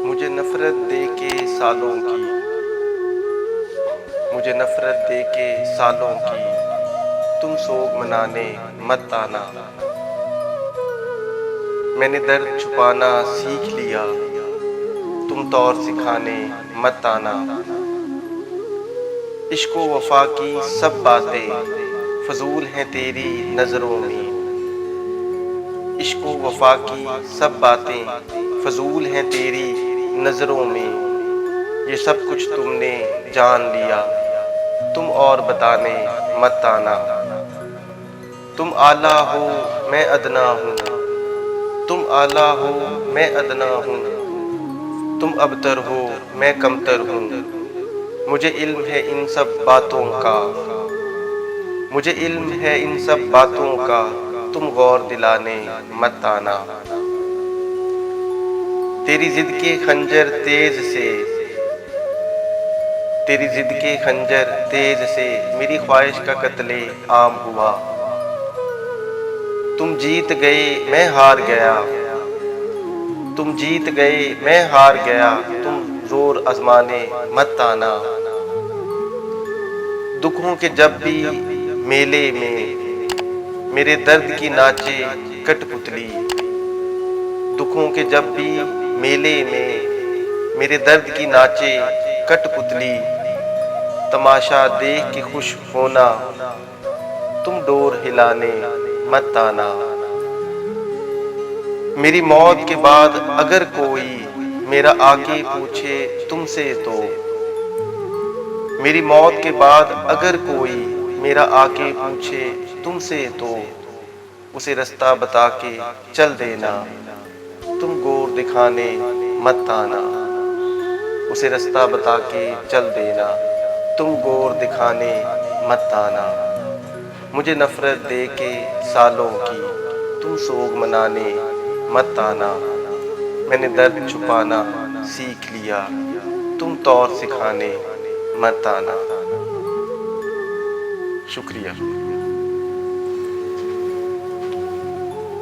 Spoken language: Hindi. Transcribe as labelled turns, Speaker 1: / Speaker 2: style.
Speaker 1: मुझे नफरत दे के सालों की, मुझे नफरत दे के सालों की, तुम सोग मनाने मत आना। मैंने दर्द छुपाना सीख लिया, तुम तौर सिखाने मत आना। इश्क व वफा की सब बातें फजूल हैं तेरी नजरों में। इश्क व वफा की सब बातें फजूल हैं तेरी नजरों में। ये सब कुछ तुमने जान लिया, तुम और बताने मत आना। तुम आला हो मैं अदना हूँ, तुम आला हो मैं अदना हूँ। तुम अबतर हो मैं कमतर हूँ। मुझे इल्म है इन सब बातों का, मुझे इल्म है इन सब बातों का। तुम गौर दिलाने मत आना। तेरी जिद के खंजर तेज से, तेरी जिद के खंजर तेज से मेरी ख्वाहिश का कत्ले आम हुआ। तुम जीत गए मैं हार गया, तुम जीत गए मैं हार गया। तुम जोर आजमाने मत आना। दुखों के जब भी मेले में मेरे दर्द की नाचे कठपुतली। दुखों के जब भी मेले में मेरे दर्द की नाचे कठपुतली। तमाशा देख के खुश होना, तुम डोर हिलाने मत आना। मेरी मौत के बाद अगर कोई मेरा आके पूछे तुमसे तो, मेरी मौत के बाद अगर कोई मेरा आके पूछे तुमसे तो, उसे रास्ता बता के चल देना, तुम गौर दिखाने मत आना। उसे रास्ता बता के चल देना, तुम गौर दिखाने मत आना। मुझे नफरत दे के सालों की, तुम सोग मनाने मत आना। मैंने दर्द छुपाना सीख लिया, तुम तौर सिखाने मत आना। शुक्रिया।